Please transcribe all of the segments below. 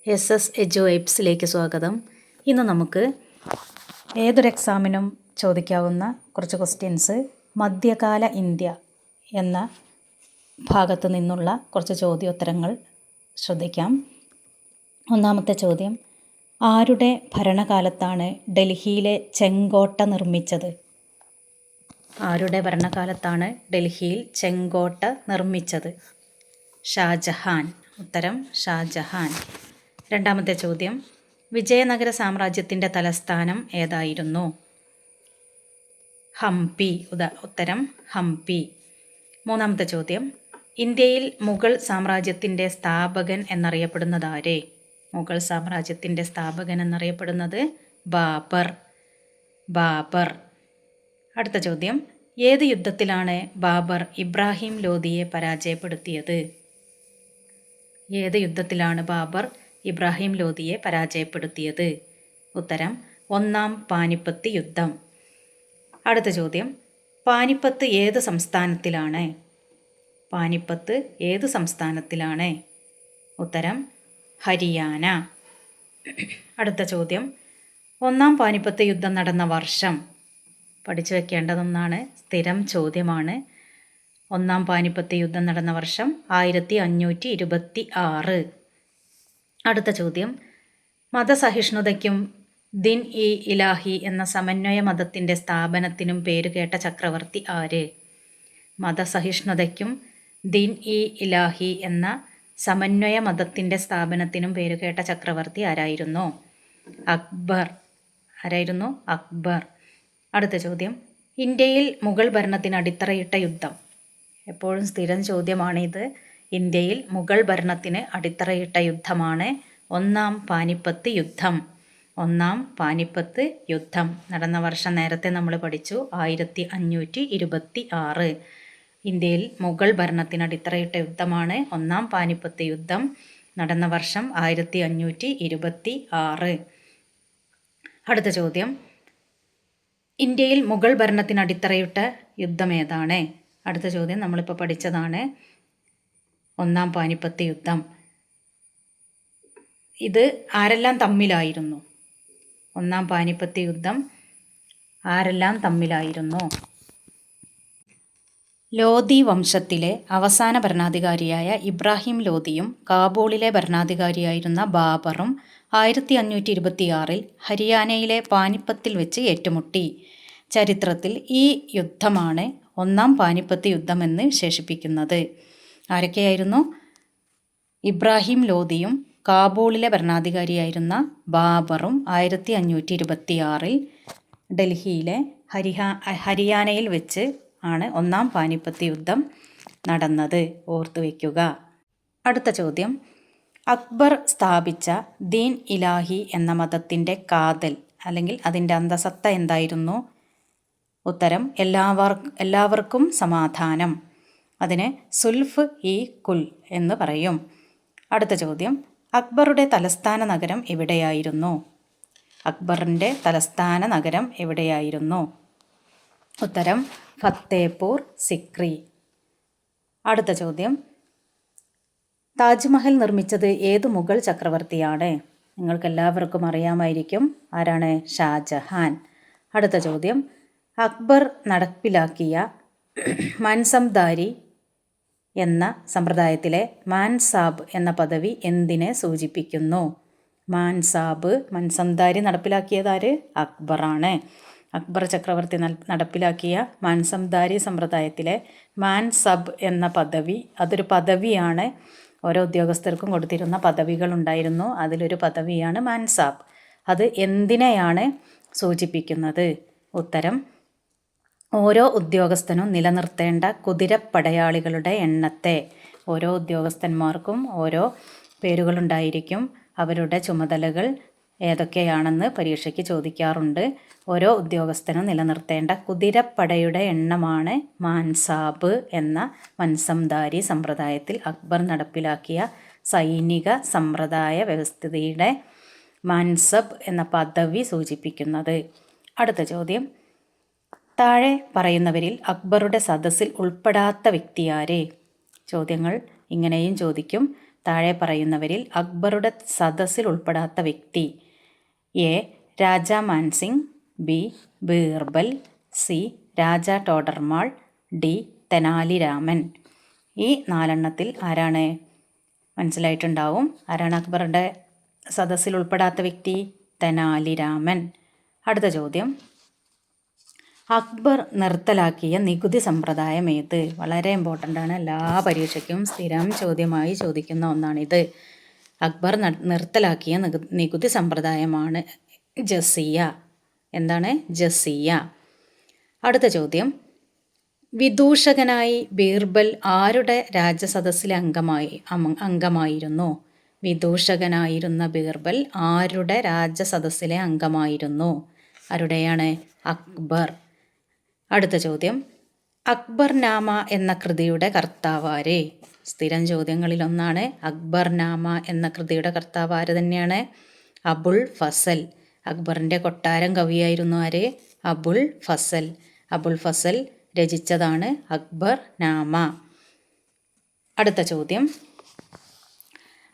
എജു വൈബ്സിലേക്ക് സ്വാഗതം. ഇന്ന് നമുക്ക് ഏതൊരു എക്സാമിനും ചോദിക്കാവുന്ന കുറച്ച് ക്വസ്റ്റ്യൻസ് മധ്യകാല ഇന്ത്യ എന്ന ഭാഗത്തു നിന്നുള്ള കുറച്ച് ചോദ്യോത്തരങ്ങൾ ശ്രദ്ധിക്കാം. ഒന്നാമത്തെ ചോദ്യം, ആരുടെ ഭരണകാലത്താണ് ഡൽഹിയിലെ ചെങ്കോട്ട നിർമ്മിച്ചത്? ആരുടെ ഭരണകാലത്താണ് ഡൽഹിയിൽ ചെങ്കോട്ട നിർമ്മിച്ചത്? ഷാജഹാൻ. ഉത്തരം ഷാജഹാൻ. രണ്ടാമത്തെ ചോദ്യം, വിജയനഗര സാമ്രാജ്യത്തിൻ്റെ തലസ്ഥാനം ഏതായിരുന്നു? ഹംപി. ഉത്തരം ഹംപി. മൂന്നാമത്തെ ചോദ്യം, ഇന്ത്യയിൽ മുഗൾ സാമ്രാജ്യത്തിൻ്റെ സ്ഥാപകൻ എന്നറിയപ്പെടുന്നത് ആരെ? മുഗൾ സാമ്രാജ്യത്തിൻ്റെ സ്ഥാപകൻ എന്നറിയപ്പെടുന്നത് ബാബർ. ബാബർ. അടുത്ത ചോദ്യം, ഏത് യുദ്ധത്തിലാണ് ബാബർ ഇബ്രാഹിം ലോധിയെ പരാജയപ്പെടുത്തിയത്? ഏത് യുദ്ധത്തിലാണ് ബാബർ ഇബ്രാഹിം ലോധിയെ പരാജയപ്പെടുത്തിയത്? ഉത്തരം ഒന്നാം പാനിപ്പത്ത് യുദ്ധം. അടുത്ത ചോദ്യം, പാനിപ്പത്ത് ഏത് സംസ്ഥാനത്തിലാണ്? പാനിപ്പത്ത് ഏത് സംസ്ഥാനത്തിലാണ്? ഉത്തരം ഹരിയാന. അടുത്ത ചോദ്യം, ഒന്നാം പാനിപ്പത്ത് യുദ്ധം നടന്ന വർഷം? പഠിച്ചു വെക്കേണ്ടതൊന്നാണ്, സ്ഥിരം ചോദ്യമാണ്. ഒന്നാം പാനിപ്പത്ത് യുദ്ധം നടന്ന വർഷം 1526. അടുത്ത ചോദ്യം, മതസഹിഷ്ണുതയ്ക്കും ദിൻ ഇ ഇലാഹി എന്ന സമന്വയ മതത്തിൻ്റെ സ്ഥാപനത്തിനും പേരുകേട്ട ചക്രവർത്തി ആര്? മതസഹിഷ്ണുതയ്ക്കും ദിൻ ഇ ഇലാഹി എന്ന സമന്വയ മതത്തിൻ്റെ സ്ഥാപനത്തിനും പേരുകേട്ട ചക്രവർത്തി ആരായിരുന്നു? അക്ബർ. ആരായിരുന്നു? അക്ബർ. അടുത്ത ചോദ്യം, ഇന്ത്യയിൽ മുഗൾ ഭരണത്തിന് അടിത്തറയിട്ട യുദ്ധം? എപ്പോഴും സ്ഥിരം ചോദ്യമാണിത്. ഇന്ത്യയിൽ മുഗൾ ഭരണത്തിന് അടിത്തറയിട്ട യുദ്ധമാണ് ഒന്നാം പാനിപ്പത്ത് യുദ്ധം. ഒന്നാം പാനിപ്പത്ത് യുദ്ധം നടന്ന വർഷം നേരത്തെ നമ്മൾ പഠിച്ചു, 1526. ഇന്ത്യയിൽ മുഗൾ ഭരണത്തിന് അടിത്തറയിട്ട യുദ്ധമാണ് ഒന്നാം പാനിപ്പത്ത് യുദ്ധം. നടന്ന വർഷം 1526. അടുത്ത ചോദ്യം, ഇന്ത്യയിൽ മുഗൾ ഭരണത്തിന് അടിത്തറയിട്ട യുദ്ധം ഏതാണ്? അടുത്ത ചോദ്യം നമ്മളിപ്പോൾ പഠിച്ചതാണ്, ഒന്നാം പാനിപ്പത്ത് യുദ്ധം. ഇത് ആരെല്ലാം തമ്മിലായിരുന്നു? ഒന്നാം പാനിപ്പത്ത് യുദ്ധം ആരെല്ലാം തമ്മിലായിരുന്നു? ലോധി വംശത്തിലെ അവസാന ഭരണാധികാരിയായ ഇബ്രാഹിം ലോധിയും കാബൂളിലെ ഭരണാധികാരിയായിരുന്ന ബാബറും 1526 ഹരിയാനയിലെ പാനിപ്പത്തിൽ വെച്ച് ഏറ്റുമുട്ടി. ചരിത്രത്തിൽ ഈ യുദ്ധമാണ് ഒന്നാം പാനിപ്പത്ത് യുദ്ധമെന്ന് വിശേഷിപ്പിക്കുന്നത്. ആരൊക്കെയായിരുന്നു? ഇബ്രാഹിം ലോധിയും കാബൂളിലെ ഭരണാധികാരിയായിരുന്ന ബാബറും 1526 ഡൽഹിയിലെ ഹരിയാനയിൽ വെച്ച് ആണ് ഒന്നാം പാനിപ്പത്ത് യുദ്ധം നടന്നത്. ഓർത്തു വയ്ക്കുക. അടുത്ത ചോദ്യം, അക്ബർ സ്ഥാപിച്ച ദീൻ ഇലാഹി എന്ന മതത്തിൻ്റെ കാതൽ അല്ലെങ്കിൽ അതിൻ്റെ അന്തസത്ത എന്തായിരുന്നു? ഉത്തരം എല്ലാവർക്കും സമാധാനം. അതിന് സുൽഫ് ഇ കുൽ എന്ന് പറയും. അടുത്ത ചോദ്യം, അക്ബറുടെ തലസ്ഥാന നഗരം എവിടെയായിരുന്നു? അക്ബറിൻ്റെ തലസ്ഥാന നഗരം എവിടെയായിരുന്നു? ഉത്തരം ഫത്തേപൂർ സിക്രി. അടുത്ത ചോദ്യം, താജ്മഹൽ നിർമ്മിച്ചത് ഏത് മുഗൾ ചക്രവർത്തിയാണ്? നിങ്ങൾക്കെല്ലാവർക്കും അറിയാമായിരിക്കും. ആരാണ്? ഷാജഹാൻ. അടുത്ത ചോദ്യം, അക്ബർ നടപ്പിലാക്കിയ മൻസബ്ദാരി എന്ന സമ്പ്രദായത്തിലെ മാൻസാബ് എന്ന പദവി എന്തിനെ സൂചിപ്പിക്കുന്നു? മൻസബ്ദാരി നടപ്പിലാക്കിയതാര്? അക്ബറാണ്. അക്ബർ ചക്രവർത്തി നടപ്പിലാക്കിയ മാൻസബ്ദാരി സമ്പ്രദായത്തിലെ മാൻസബ് എന്ന പദവി, അതൊരു പദവിയാണ്. ഓരോ ഉദ്യോഗസ്ഥർക്കും കൊടുത്തിരുന്ന പദവികളുണ്ടായിരുന്നു. അതിലൊരു പദവിയാണ് മാൻസാബ്. അത് എന്തിനെയാണ് സൂചിപ്പിക്കുന്നത്? ഉത്തരം ഓരോ ഉദ്യോഗസ്ഥനും നിലനിർത്തേണ്ട കുതിരപ്പടയാളികളുടെ എണ്ണത്തെ. ഓരോ ഉദ്യോഗസ്ഥന്മാർക്കും ഓരോ പേരുകളുണ്ടായിരിക്കും. അവരുടെ ചുമതലകൾ ഏതൊക്കെയാണെന്ന് പരീക്ഷയ്ക്ക് ചോദിക്കാറുണ്ട്. ഓരോ ഉദ്യോഗസ്ഥനും നിലനിർത്തേണ്ട കുതിരപ്പടയുടെ എണ്ണമാണ് മാൻസാബ് എന്ന മൻസബ്ദാരി സമ്പ്രദായത്തിൽ അക്ബർ നടപ്പിലാക്കിയ സൈനിക സമ്പ്രദായ വ്യവസ്ഥിതിയുടെ മാൻസബ് എന്ന പദവി സൂചിപ്പിക്കുന്നത്. അടുത്ത ചോദ്യം, താഴെ പറയുന്നവരിൽ അക്ബറുടെ സദസ്സിൽ ഉൾപ്പെടാത്ത വ്യക്തിയാരെ? ചോദ്യങ്ങൾ ഇങ്ങനെയും ചോദിക്കും. താഴെ പറയുന്നവരിൽ അക്ബറുടെ സദസ്സിൽ ഉൾപ്പെടാത്ത വ്യക്തി: A. Raja Mansingh, B. Birbal, C. Raja Todarmal, D. Tenali Raman. ഈ 4 ആരാണ്? മനസ്സിലായിട്ടുണ്ടാവും. ആരാണ് അക്ബറുടെ സദസ്സിൽ ഉൾപ്പെടാത്ത വ്യക്തി? തെനാലി രാമൻ. അടുത്ത ചോദ്യം: അക്ബർ നിർത്തലാക്കിയ നികുതി സമ്പ്രദായം ഏത്? വളരെ ഇമ്പോർട്ടൻ്റ് ആണ്, എല്ലാ പരീക്ഷയ്ക്കും സ്ഥിരം ചോദ്യമായി ചോദിക്കുന്ന ഒന്നാണിത്. അക്ബർ നിർത്തലാക്കിയ നികുതി സമ്പ്രദായമാണ് ജസിയ. എന്താണ്? ജസിയ. അടുത്ത ചോദ്യം: വിദൂഷകനായി ബീർബൽ ആരുടെ രാജസദസ്സിലെ അംഗമായിരുന്നു? വിദൂഷകനായിരുന്ന ബീർബൽ ആരുടെ രാജസദസ്സിലെ അംഗമായിരുന്നു? ആരുടെയാണ്? അക്ബർ. അടുത്ത ചോദ്യം: അക്ബർനാമ എന്ന കൃതിയുടെ കർത്താവാര്? സ്ഥിരം ചോദ്യങ്ങളിലൊന്നാണ്. അക്ബർനാമ എന്ന കൃതിയുടെ കർത്താവ് ആര് തന്നെയാണ്? അബുൾ ഫസൽ. അക്ബറിൻ്റെ കൊട്ടാരം കവിയായിരുന്നു ആര്? അബുൾ ഫസൽ. അബുൾ ഫസൽ രചിച്ചതാണ് അക്ബർനാമ. അടുത്ത ചോദ്യം: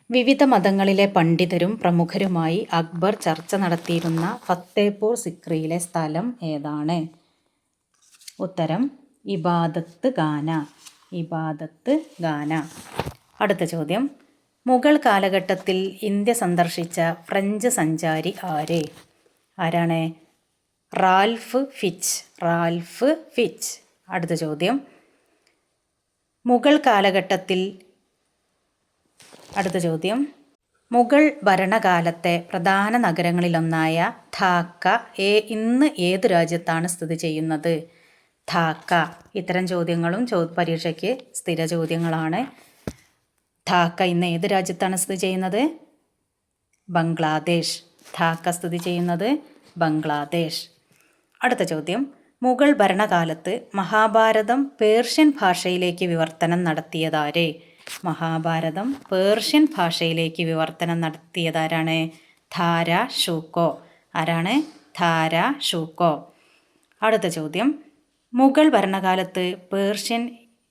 വിവിധ മതങ്ങളിലെ പണ്ഡിതരും പ്രമുഖരുമായി അക്ബർ ചർച്ച നടത്തിയിരുന്ന ഫത്തേപൂർ സിക്രിയിലെ സ്ഥലം ഏതാണ്? ഉത്തരം: ഇബാദത്ത് ഖാന. ഇബാദത്ത് ഖാന. അടുത്ത ചോദ്യം: മുഗൾ കാലഘട്ടത്തിൽ ഇന്ത്യ സന്ദർശിച്ച ഫ്രഞ്ച് സഞ്ചാരി ആര്? ആരാണ്? Ralph Fitch. Ralph Fitch. അടുത്ത ചോദ്യം: മുഗൾ കാലഘട്ടത്തിൽ മുഗൾ ഭരണകാലത്തെ പ്രധാന നഗരങ്ങളിലൊന്നായ ധാക്ക ഇന്ന് ഏതു രാജ്യത്താണ് സ്ഥിതി ചെയ്യുന്നത്? ധാക്ക. ഇത്തരം ചോദ്യങ്ങളും പരീക്ഷയ്ക്ക് സ്ഥിര ചോദ്യങ്ങളാണ്. ധാക്ക ഇന്ന് ഏത് രാജ്യത്താണ് സ്ഥിതി ചെയ്യുന്നത്? ബംഗ്ലാദേശ്. ധാക്ക സ്ഥിതി ചെയ്യുന്നത് ബംഗ്ലാദേശ്. അടുത്ത ചോദ്യം: മുഗൾ ഭരണകാലത്ത് മഹാഭാരതം പേർഷ്യൻ ഭാഷയിലേക്ക് വിവർത്തനം നടത്തിയതാര്? മഹാഭാരതം പേർഷ്യൻ ഭാഷയിലേക്ക് വിവർത്തനം നടത്തിയതാരാണ്? ധാരാ ഷൂക്കോ. ആരാണ്? ധാരാ ഷൂക്കോ. അടുത്ത ചോദ്യം: മുഗൾ ഭരണകാലത്ത് പേർഷ്യൻ,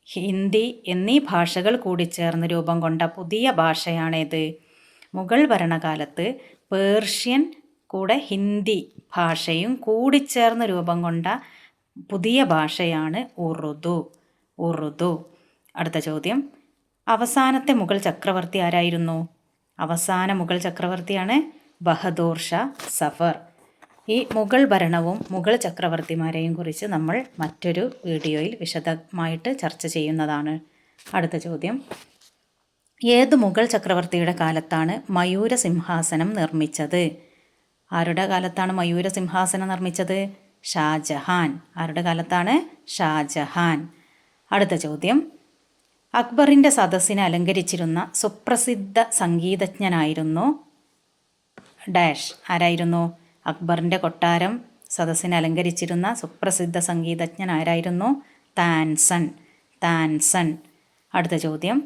ഹിന്ദി എന്നീ ഭാഷകൾ കൂടിച്ചേർന്ന് രൂപം കൊണ്ട പുതിയ ഭാഷയാണേത്? മുഗൾ ഭരണകാലത്ത് പേർഷ്യൻ കൂടെ ഹിന്ദി ഭാഷയും കൂടിച്ചേർന്ന് രൂപം കൊണ്ട പുതിയ ഭാഷയാണ് ഉറുദു. ഉറുദു. അടുത്ത ചോദ്യം: അവസാനത്തെ മുഗൾ ചക്രവർത്തി ആരായിരുന്നു? അവസാന മുഗൾ ചക്രവർത്തിയാണ് ബഹദൂർ ഷാ സഫർ. ഈ മുഗൾ ഭരണവും മുഗൾ ചക്രവർത്തിമാരെയും കുറിച്ച് നമ്മൾ മറ്റൊരു വീഡിയോയിൽ വിശദമായിട്ട് ചർച്ച ചെയ്യുന്നതാണ്. അടുത്ത ചോദ്യം: ഏത് മുഗൾ ചക്രവർത്തിയുടെ കാലത്താണ് മയൂര സിംഹാസനം നിർമ്മിച്ചത്? ആരുടെ കാലത്താണ് മയൂര സിംഹാസനം നിർമ്മിച്ചത്? ഷാജഹാൻ. ആരുടെ കാലത്താണ്? ഷാജഹാൻ. അടുത്ത ചോദ്യം: അക്ബറിൻ്റെ സദസ്സിനെ അലങ്കരിച്ചിരുന്ന സുപ്രസിദ്ധ സംഗീതജ്ഞനായിരുന്നു ഡാഷ്. ആരായിരുന്നു? അക്ബറിൻ്റെ കൊട്ടാരം സദസ്സിനെ അലങ്കരിച്ചിരുന്ന സുപ്രസിദ്ധ സംഗീതജ്ഞൻ ആരായിരുന്നു? താൻസൺ. താൻസൺ. അടുത്ത ചോദ്യം: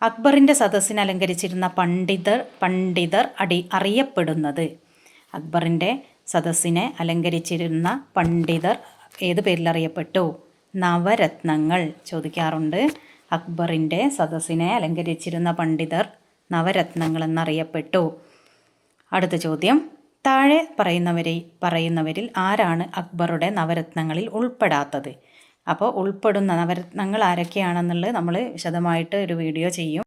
അക്ബറിൻ്റെ സദസ്സിനെ അലങ്കരിച്ചിരുന്ന പണ്ഡിതർ അറിയപ്പെടുന്നത്? അക്ബറിൻ്റെ സദസ്സിനെ അലങ്കരിച്ചിരുന്ന പണ്ഡിതർ ഏത് പേരിൽ അറിയപ്പെട്ടു? നവരത്നങ്ങൾ. ചോദിക്കാറുണ്ട്. അക്ബറിൻ്റെ സദസ്സിനെ അലങ്കരിച്ചിരുന്ന പണ്ഡിതർ നവരത്നങ്ങൾ എന്നറിയപ്പെട്ടു. അടുത്ത ചോദ്യം: താഴെ പറയുന്നവരിൽ ആരാണ് അക്ബറുടെ നവരത്നങ്ങളിൽ ഉൾപ്പെടാത്തത്? അപ്പോൾ ഉൾപ്പെടുന്ന നവരത്നങ്ങൾ ആരൊക്കെയാണെന്നുള്ളത് നമ്മൾ വിശദമായിട്ട് ഒരു വീഡിയോ ചെയ്യും.